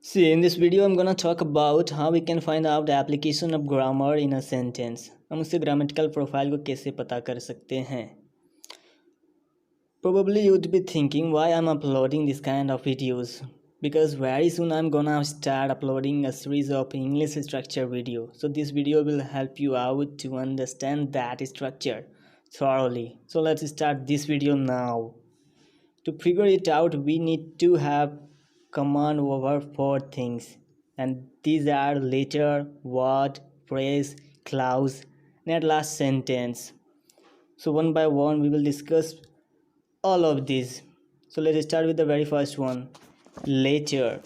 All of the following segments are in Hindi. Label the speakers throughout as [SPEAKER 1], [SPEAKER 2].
[SPEAKER 1] See, in this video, I'm gonna talk about how we can find out the application of grammar in a sentence. हम उससे grammatical profile को कैसे पता कर सकते हैं. Probably you'd be thinking why I'm uploading this kind of videos. Because very soon I'm gonna start uploading a series of English structure video. So this video will help you out to understand that structure thoroughly. So let's start this video now. To figure it out, we need to have command over four things, and these are letter, word, phrase, clause, and at last sentence. So one by one we will discuss all of these. So let's start with the very first one, letter.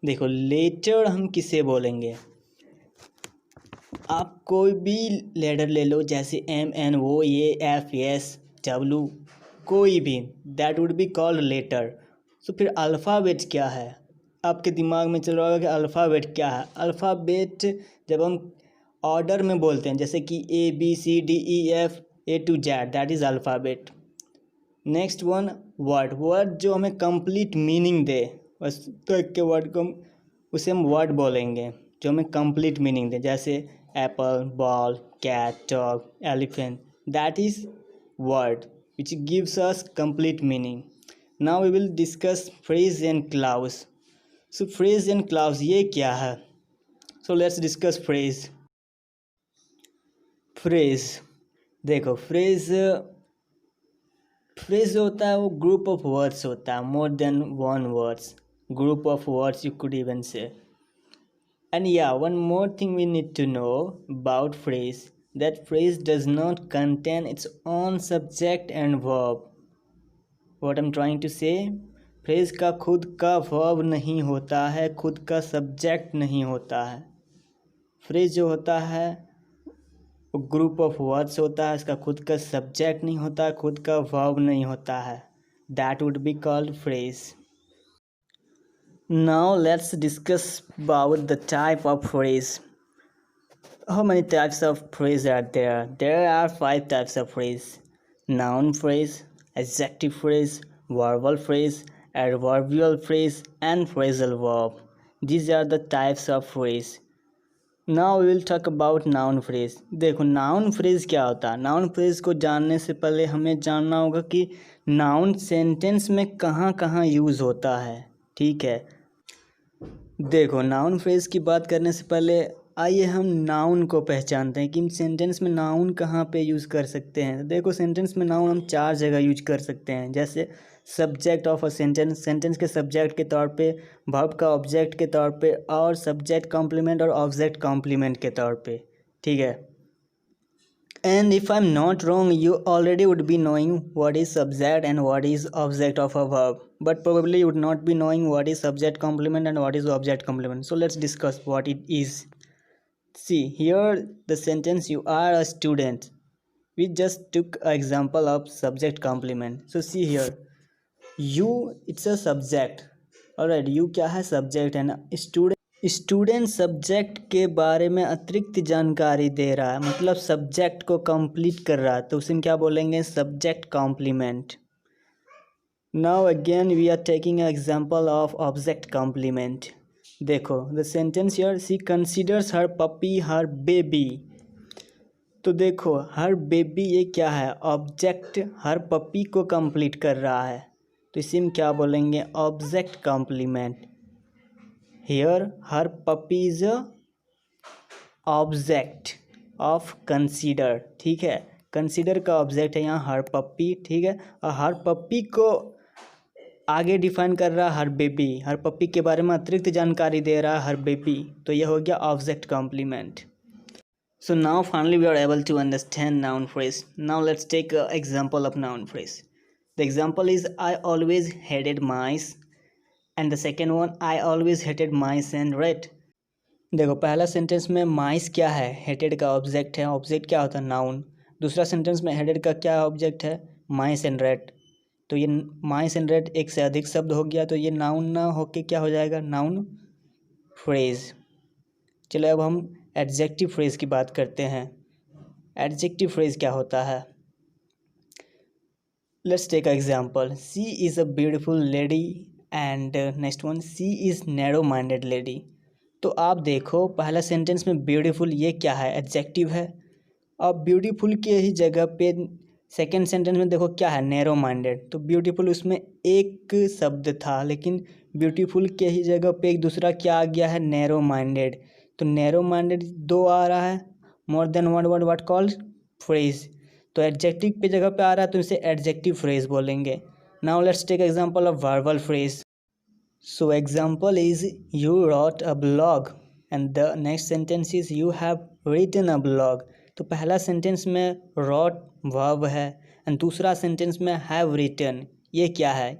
[SPEAKER 1] देखो लेटर हम किसे बोलेंगे. आप कोई भी लेटर ले लो, जैसे MNOAFSW, कोई भी, that would be called letter. तो फिर अल्फ़ाबेट क्या है. आपके दिमाग में चल रहा होगा कि अल्फ़ाबेट क्या है. अल्फ़ाबेट जब हम ऑर्डर में बोलते हैं, जैसे कि ABCDEF A to Z, that is alphabet. Next one word. Word जो हमें कंप्लीट मीनिंग दे, बस तक के वर्ड को उसे हम वर्ड बोलेंगे जो हमें कंप्लीट मीनिंग दे, जैसे apple, ball, cat, dog, elephant, that is word which gives us complete meaning. Now we will discuss phrase and clause. So phrase and clause ये क्या है. So let's discuss phrase. phrase देखो phrase होता है वो group of words होता है, more than one words, group of words you could even say. And yeah, one more thing we need to know about phrase, that phrase does not contain its own subject and verb. What I'm trying to say, phrase का खुद का verb नहीं होता है, खुद का subject नहीं होता है. phrase जो होता है वो group of words होता है, इसका खुद का subject नहीं होता है, खुद का verb नहीं होता है. That would be called phrase. Now let's discuss about the type of phrase. How many types of phrase are there? There are 5 types of phrase: noun phrase, adjective phrase, verbal phrase, adverbial phrase, and phrasal verb. These are the types of phrase. Now we will talk about noun phrase. देखो noun phrase क्या होता है. noun phrase को जानने से पहले हमें जानना होगा कि noun sentence में कहाँ कहाँ यूज़ होता है. ठीक है, देखो नाउन फ्रेज की बात करने से पहले आइए हम नाउन को पहचानते हैं कि सेंटेंस में नाउन कहाँ पे यूज़ कर सकते हैं. देखो सेंटेंस में नाउन हम 4 जगह यूज कर सकते हैं, जैसे subject of a sentence, sentence के सब्जेक्ट के तौर पे, वर्ब का ऑब्जेक्ट के तौर पे, और सब्जेक्ट कॉम्प्लीमेंट और ऑब्जेक्ट कॉम्प्लीमेंट के तौर पे. ठीक है. And if I'm not wrong, you already would be knowing what is subject and what is object of a verb, but probably you would not be knowing what is subject complement and what is object complement. So let's discuss what it is. See here the sentence, you are a student. We just took an example of subject complement. So see here, you, it's a subject. Alright, you क्या है, subject, and स्टूडेंट सब्जेक्ट के बारे में अतिरिक्त जानकारी दे रहा है, मतलब सब्जेक्ट को कंप्लीट कर रहा है, तो उसे क्या बोलेंगे, subject complement. Now again we are taking example of object complement. देखो the sentence here, she considers her puppy her baby. तो देखो हर बेबी ये क्या है, ऑब्जेक्ट हर पपी को कंप्लीट कर रहा है, तो इसे हम क्या बोलेंगे, object complement. Here her puppy is a object of consider. ठीक है, consider का ऑब्जेक्ट है यहाँ हर पप्पी. ठीक है, और हर पप्पी को आगे डिफाइन कर रहा है हर बेबी, हर पप्पी के बारे में अतिरिक्त जानकारी दे रहा है हर बेबी, तो यह हो गया object complement. So now finally we are able to understand noun phrase. Now let's take an example of noun phrase. The example is I always hated mice. And the second one, I always hated mice and rate. देखो पहला सेंटेंस में माइस क्या है, हेटेड का ऑब्जेक्ट है, ऑब्जेक्ट क्या होता है, नाउन. दूसरा सेंटेंस में हेटेड का क्या ऑब्जेक्ट है, माइस एंड रेट. तो ये माइस एंड रेट एक से अधिक शब्द हो गया, तो ये नाउन ना होके क्या हो जाएगा, नाउन फ्रेज. चलो अब हम एडजेक्टिव फ्रेज की बात करते हैं. एडजेक्टिव फ्रेज क्या होता है. Let's take example, she is a beautiful lady and next one, she is narrow minded lady. तो आप देखो पहला सेंटेंस में ब्यूटीफुल, ये क्या है, एडजेक्टिव है। अब ब्यूटीफुल के ही जगह पे सेकेंड सेंटेंस में देखो क्या है, नैरो माइंडेड। तो ब्यूटीफुल उसमें एक शब्द था, लेकिन ब्यूटीफुल के ही जगह पे एक दूसरा क्या आ गया है, नैरो माइंडेड। तो नैरो माइंडेड दो आ रहा है, more than one word what called phrase. तो एडजेक्टिव पे जगह पे आ रहा है तो इसे एडजेक्टिव फ्रेज बोलेंगे। Now let's take example of verbal phrase. So example is you wrote a blog and the next sentence is you have written a blog। तो पहला सेंटेंस में wrote verb है and दूसरा सेंटेंस में have written, ये क्या है,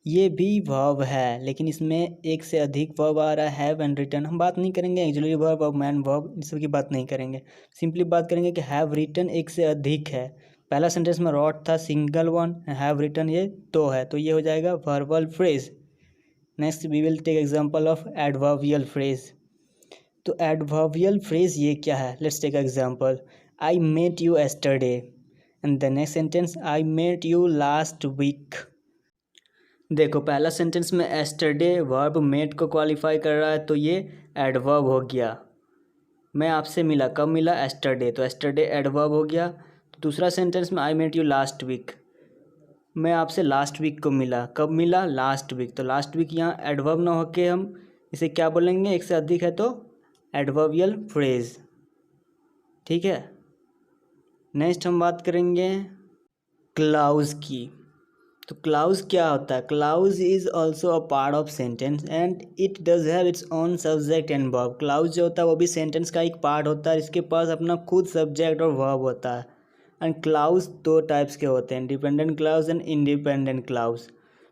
[SPEAKER 1] ये भी verb है, लेकिन इसमें एक से अधिक verb आ रहा है have and written। हम बात नहीं करेंगे auxiliary verb और main verb, इन सब की बात नहीं करेंगे, सिंपली बात करेंगे कि have written एक से अधिक है। पहला सेंटेंस में wrote था सिंगल वन, have written ये दो है, तो ये हो जाएगा verbal phrase। Next we will take example of adverbial phrase. तो एडवर्बियल फ्रेज ये क्या है, let's take example, I met you yesterday and the next sentence I met you last week. देखो पहला सेंटेंस में एस्टरडे वर्ब मेट को क्वालिफाई कर रहा है, तो ये एडवर्ब हो गया। मैं आपसे मिला, कब मिला, एस्टरडे, तो एस्टरडे एडवर्ब हो गया। तो दूसरा सेंटेंस में I met you last week, मैं आपसे लास्ट वीक को मिला, कब मिला, लास्ट वीक। तो लास्ट वीक यहाँ एडवर्ब ना होके हम इसे क्या बोलेंगे, एक से अधिक है तो एडवर्बियल फ्रेज। ठीक है, नेक्स्ट हम बात करेंगे क्लाउज की। तो क्लाउज क्या होता है, clause is also a part of sentence and it does have its own subject and verb. Clause जो होता है वो भी सेंटेंस का एक पार्ट होता है, इसके पास अपना खुद सब्जेक्ट और वर्ब होता है। एंड क्लाउज दो टाइप्स के होते हैं, dependent clause and independent clause.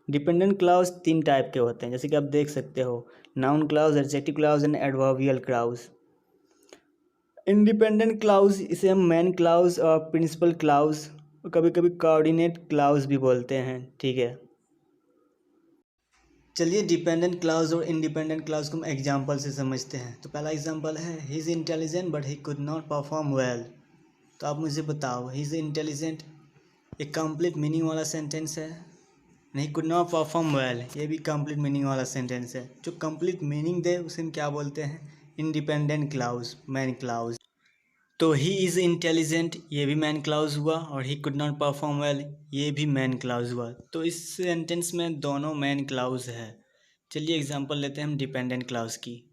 [SPEAKER 1] Dependent clause तीन टाइप के होते हैं, जैसे कि आप देख सकते हो, noun clause, adjective clause and adverbial clause. Independent clause इसे हम मेन क्लाउज और प्रिंसिपल क्लाउज और कभी कभी कोऑर्डिनेट क्लाउज भी बोलते हैं। ठीक है, चलिए डिपेंडेंट क्लाउज और इंडिपेंडेंट क्लाउज को हम एग्जाम्पल से समझते हैं। तो पहला एग्जाम्पल है, he is intelligent but he could not perform well. तो आप मुझे बताओ, ही इज़ इंटेलिजेंट एक कंप्लीट मीनिंग वाला सेंटेंस है, नहीं, कुड नॉट परफॉर्म वेल ये भी कंप्लीट मीनिंग वाला सेंटेंस है। जो कंप्लीट मीनिंग दे उसे हम क्या बोलते हैं, इंडिपेंडेंट क्लाउज, मैन क्लाउज। तो ही इज़ इंटेलिजेंट ये भी मैन क्लाउज हुआ और he could not perform well ये भी मैन क्लाउज हुआ। तो इस सेंटेंस में दोनों मैन क्लाउज है। चलिए एग्जांपल लेते हैं हम डिपेंडेंट क्लाउज की।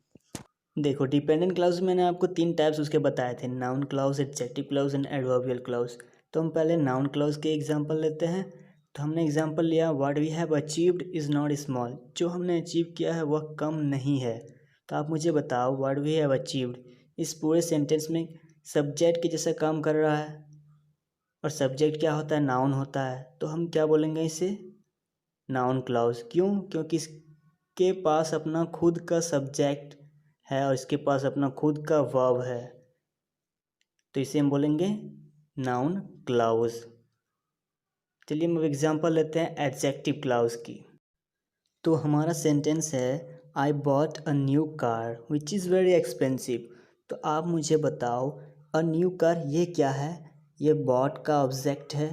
[SPEAKER 1] देखो डिपेंडेंट क्लाउज मैंने आपको तीन टाइप्स उसके बताए थे, noun clause, adjective clause and adverbial clause. तो हम पहले नाउन क्लाउज के एग्जांपल लेते हैं। तो हमने एग्जांपल लिया, what we have achieved is not small. जो हमने अचीव किया है वह कम नहीं है। तो आप मुझे बताओ, व्हाट वी हैव अचीव्ड इस पूरे सेंटेंस में सब्जेक्ट के जैसा काम कर रहा है, और सब्जेक्ट क्या होता है, नाउन होता है। तो हम क्या बोलेंगे इसे, नाउन क्लाउज। क्यों, क्योंकि इसके पास अपना खुद का सब्जेक्ट है और इसके पास अपना खुद का वर्ब है, तो इसे हम बोलेंगे नाउन क्लाउज। चलिए हम अब एग्जांपल लेते हैं एडजेक्टिव क्लाउज की। तो हमारा सेंटेंस है, I bought a new car which is very expensive. तो आप मुझे बताओ, अ न्यू कार ये क्या है, ये बॉट का ऑब्जेक्ट है।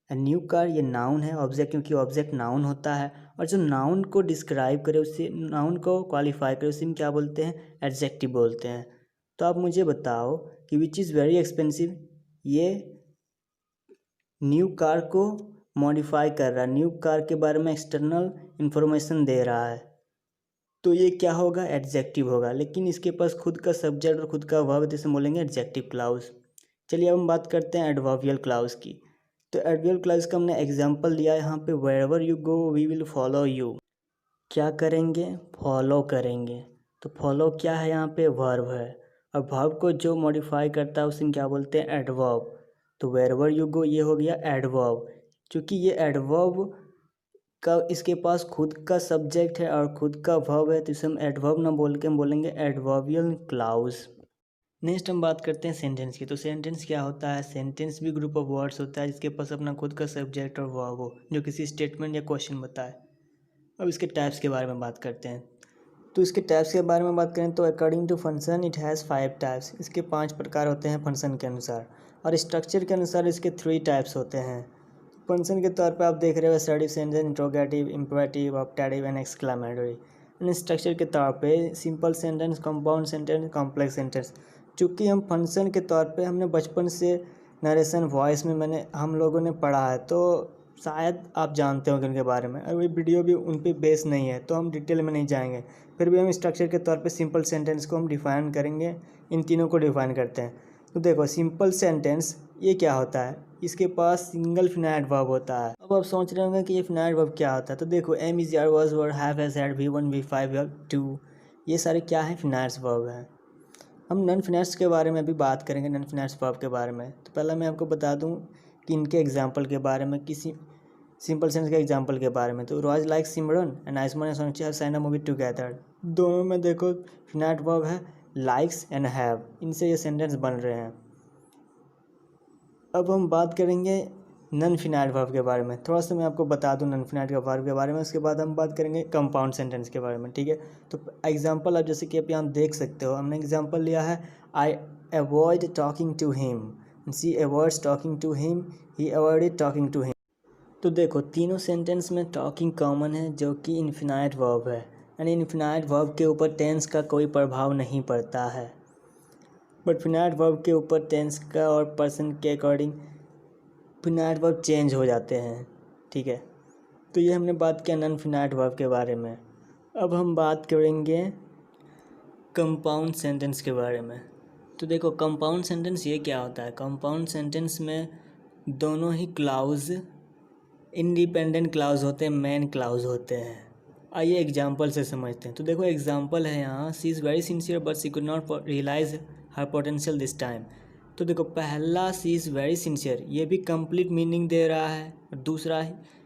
[SPEAKER 1] अ न्यू कार ये नाउन है, ऑब्जेक्ट क्योंकि ऑब्जेक्ट नाउन होता है, और जो नाउन को डिस्क्राइब करे, उससे नाउन को क्वालिफाई करे, उसे हम क्या बोलते हैं, एडजेक्टिव बोलते हैं। तो आप मुझे बताओ कि विच इज़ वेरी एक्सपेंसिव ये न्यू कार को मॉडिफाई कर रहा है, न्यू कार के बारे में एक्सटर्नल इंफॉर्मेशन दे रहा है, तो ये क्या होगा, एडजेक्टिव होगा। लेकिन इसके पास खुद का सब्जेक्ट और खुद का वर्ब, जैसे बोलेंगे एडजेक्टिव क्लाउज। चलिए अब हम बात करते हैं एडवर्बियल क्लाउज की। तो एडवर्बियल क्लाउज का हमने एग्जांपल दिया है यहाँ पे, wherever you go we will follow you. क्या करेंगे, फॉलो करेंगे। तो फॉलो क्या है, यहाँ पे वर्ब है, और वर्ब को जो मॉडिफाई करता है उसे हम क्या बोलते हैं, एडवर्ब। तो वेयरएवर यू गो ये हो गया एडवर्ब। क्योंकि ये एडवर्ब का इसके पास खुद का सब्जेक्ट है और खुद का वर्ब है, तो इसे हम एडवर्ब ना बोल के हम बोलेंगे एडवर्बियल क्लाउज। नेक्स्ट हम बात करते हैं सेंटेंस की। तो सेंटेंस क्या होता है, सेंटेंस भी ग्रुप ऑफ वर्ड्स होता है जिसके पास अपना खुद का सब्जेक्ट और वर्ब हो, जो किसी स्टेटमेंट या क्वेश्चन बताए। अब इसके टाइप्स के बारे में बात करते हैं। तो इसके टाइप्स के बारे में बात करें तो according to function it has 5 types. इसके 5 प्रकार होते हैं फंक्शन के अनुसार, और स्ट्रक्चर के अनुसार इसके 3 टाइप्स होते हैं। फंक्शन के तौर पे आप देख रहे हो assertive sentence, interrogative, imperative, optative and exclamatory. And structure के तौर पे simple sentence, compound sentence, complex sentence. चूँकि हम फंक्शन के तौर पे हमने बचपन से नरेशन वॉइस में हम लोगों ने पढ़ा है, तो शायद आप जानते होंगे उनके बारे में, और ये वीडियो भी उन पे बेस नहीं है तो हम डिटेल में नहीं जाएंगे। फिर भी हम स्ट्रक्चर के तौर पे सिंपल सेंटेंस को हम डिफ़ाइन करेंगे, इन तीनों को डिफ़ाइन करते हैं। तो देखो सिंपल सेंटेंस ये क्या होता है, इसके पास सिंगल फिनाइट वर्ब होता है। अब आप सोच रहे होंगे कि ये फिनाइट वर्ब क्या होता है, तो देखो एम इज यार was were have has had V1 V5 V2, ये सारे क्या है, फिनाइट्स वर्ब हैं। हम नॉन फिनाइट्स के बारे में भी बात करेंगे, नॉन फिनाइट्स वर्ब के बारे में। तो पहले मैं आपको बता दूं कि इनके एग्जाम्पल के बारे में, किसी सिंपल सेंस के एग्जाम्पल के बारे में। तो रोज लाइक सिमरन एंड आइसमान एंड सोनची have sign a movie together, दोनों में देखो फिनाइट वर्ब है लाइक्स एंड हैव, इनसे ये सेंटेंस बन रहे हैं। अब हम बात करेंगे नॉन फिनाइट वर्ब के बारे में। थोड़ा सा मैं आपको बता दूं नॉन फिनाइट वर्ब के बारे में, उसके बाद हम बात करेंगे कंपाउंड सेंटेंस के बारे में, ठीक है। तो एग्जांपल आप जैसे कि आप यहाँ देख सकते हो, हमने एग्जांपल लिया है I avoid talking to him, she avoids talking to him, he avoided talking to him. तो देखो तीनों सेंटेंस में टॉकिंग कॉमन है, जो कि इनफिनाइट वर्ब है। यानी इनफिनाइट वर्ब के ऊपर टेंस का कोई प्रभाव नहीं पड़ता है, बट फिनाइट वर्ब के ऊपर टेंस का और पर्सन के अकॉर्डिंग फिनाइट वर्ब चेंज हो जाते हैं, ठीक है। तो ये हमने बात किया नॉन फिनाइट वर्ब के बारे में। अब हम बात करेंगे कंपाउंड सेंटेंस के बारे में। तो देखो कंपाउंड सेंटेंस ये क्या होता है, कंपाउंड सेंटेंस में दोनों ही क्लाउज इंडिपेंडेंट क्लाउज होते हैं, मेन क्लाउज होते हैं। आइए एग्जाम्पल से समझते हैं। तो देखो एग्जाम्पल है यहाँ, she is very sincere but she could not realise her potential this time. तो देखो पहला शी इज़ वेरी सिंसियर, ये भी कंप्लीट मीनिंग दे रहा है, और दूसरा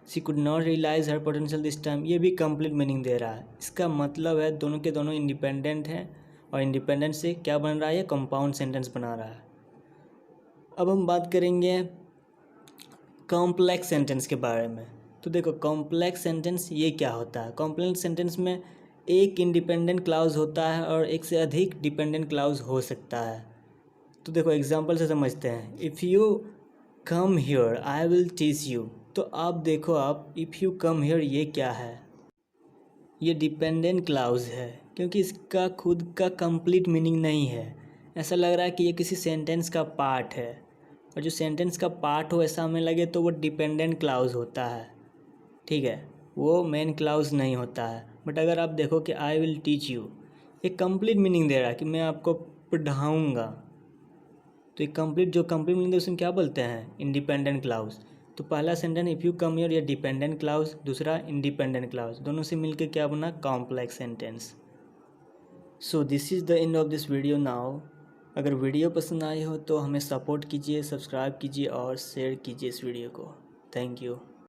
[SPEAKER 1] she could not realise her potential this time, ये भी कंप्लीट मीनिंग दे रहा है। इसका मतलब है दोनों के दोनों इंडिपेंडेंट हैं, और इंडिपेंडेंट से क्या बन रहा है, ये कंपाउंड सेंटेंस बना रहा है। अब हम बात करेंगे कॉम्प्लेक्स सेंटेंस के बारे में। तो देखो कॉम्प्लेक्स सेंटेंस ये क्या होता है, कॉम्प्लेक्स सेंटेंस में एक इंडिपेंडेंट क्लाउज होता है और एक से अधिक डिपेंडेंट क्लाउज हो सकता है। तो देखो एग्जांपल से समझते हैं, if you come here I will teach you. तो आप देखो, आप इफ़ यू कम हियर ये क्या है, ये डिपेंडेंट क्लाउज है, क्योंकि इसका खुद का कंप्लीट मीनिंग नहीं है। ऐसा लग रहा है कि ये किसी सेंटेंस का पार्ट है, और जो सेंटेंस का पार्ट हो ऐसा हमें लगे तो वो डिपेंडेंट क्लाउज होता है, ठीक है, वो मेन क्लाउज नहीं होता है। बट अगर आप देखो कि आई विल टीच यू, ये कंप्लीट मीनिंग दे रहा है कि मैं आपको पढ़ाऊँगा। तो ये कंप्लीट मीनिंग उसमें क्या बोलते हैं, इंडिपेंडेंट क्लाउज। तो पहला sentence if you come here, ये डिपेंडेंट क्लाउज, दूसरा इंडिपेंडेंट क्लाउज, दोनों से मिलकर क्या बना, complex sentence. So this is the end of this video now. अगर वीडियो पसंद आई हो तो हमें सपोर्ट कीजिए, सब्सक्राइब कीजिए और शेयर कीजिए इस वीडियो को। Thank you.